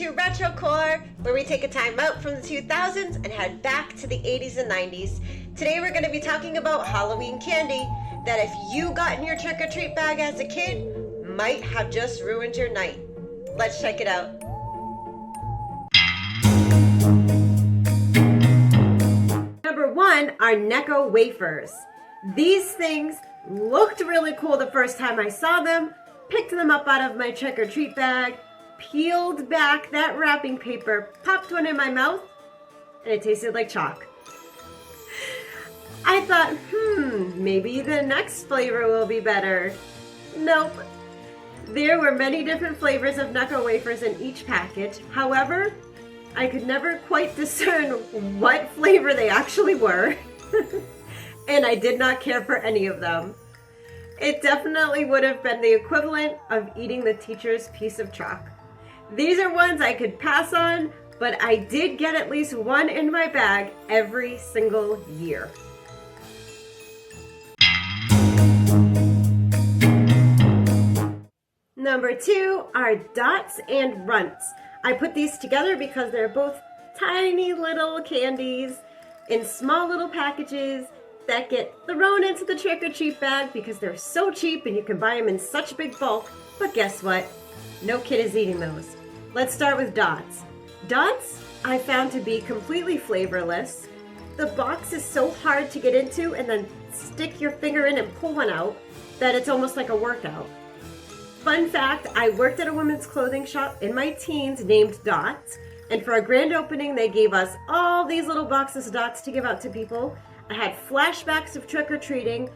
to Retrocore, where we take a time out from the 2000s and head back to the 80s and 90s. Today we're going to be talking about Halloween candy that if you got in your trick-or-treat bag as a kid, might have just ruined your night. Let's check it out. Number 1 are Necco wafers. These things looked really cool the first time I saw them, picked them up out of my trick-or-treat bag, peeled back that wrapping paper, popped one in my mouth, and it tasted like chalk. I thought, maybe the next flavor will be better. Nope. There were many different flavors of Necco wafers in each package. However, I could never quite discern what flavor they actually were. And I did not care for any of them. It definitely would have been the equivalent of eating the teacher's piece of chalk. These are ones I could pass on, but I did get at least one in my bag every single year. Number 2 are Dots and Runts. I put these together because they're both tiny little candies in small little packages that get thrown into the trick-or-treat bag because they're so cheap and you can buy them in such big bulk. But guess what? No kid is eating those. Let's start with Dots. Dots I found to be completely flavorless. The box is so hard to get into and then stick your finger in and pull one out that it's almost like a workout. Fun fact, I worked at a women's clothing shop in my teens named Dots, and for a grand opening they gave us all these little boxes of Dots to give out to people. I had flashbacks of trick-or-treating,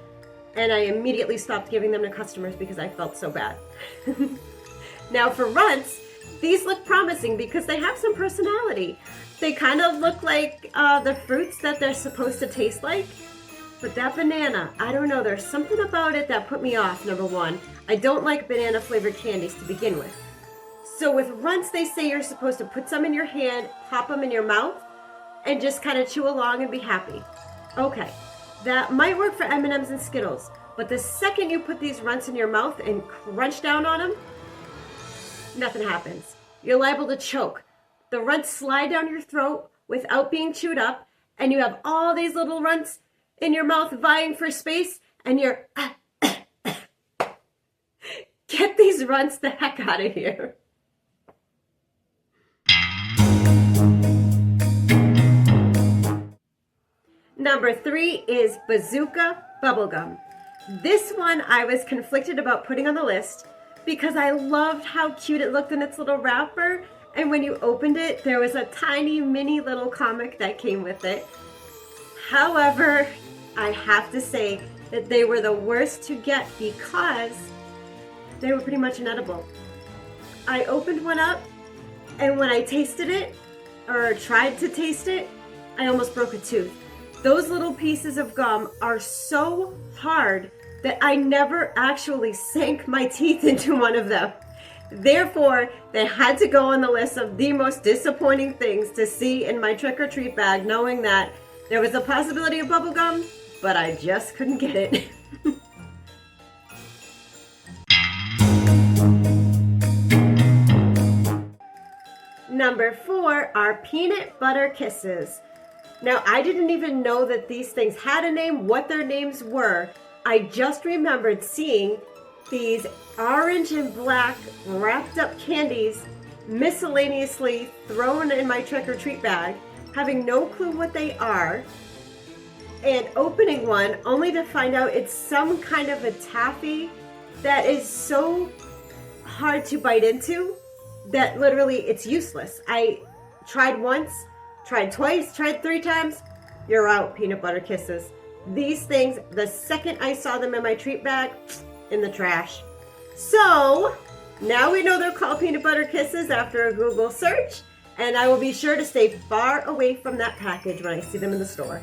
and I immediately stopped giving them to customers because I felt so bad. Now for Runts, these look promising because they have some personality. They kind of look like the fruits that they're supposed to taste like. But that banana, I don't know, there's something about it that put me off, number 1. I don't like banana flavored candies to begin with. So with Runts, they say you're supposed to put some in your hand, pop them in your mouth, and just kind of chew along and be happy. Okay, that might work for M&Ms and Skittles, but the second you put these Runts in your mouth and crunch down on them, nothing happens. You're liable to choke. The Runts slide down your throat without being chewed up, and you have all these little Runts in your mouth vying for space, and you're get these Runts the heck out of here. Number 3 is Bazooka Bubblegum. This one I was conflicted about putting on the list because I loved how cute it looked in its little wrapper, and when you opened it, there was a tiny mini little comic that came with it. However, I have to say that they were the worst to get because they were pretty much inedible. I opened one up, and when I tasted it, or tried to taste it, I almost broke a tooth. Those little pieces of gum are so hard that I never actually sank my teeth into one of them. Therefore, they had to go on the list of the most disappointing things to see in my trick-or-treat bag, knowing that there was a possibility of bubblegum, but I just couldn't get it. Number 4 are Peanut Butter Kisses. Now, I didn't even know that these things had a name, what their names were. I just remembered seeing these orange and black wrapped up candies miscellaneously thrown in my trick-or-treat bag, having no clue what they are, and opening one only to find out it's some kind of a taffy that is so hard to bite into that literally it's useless. I tried once, tried twice, tried 3 times. You're out, Peanut Butter Kisses. These things, the second I saw them in my treat bag, in the trash. So, now we know they're called Peanut Butter Kisses after a Google search, and I will be sure to stay far away from that package when I see them in the store.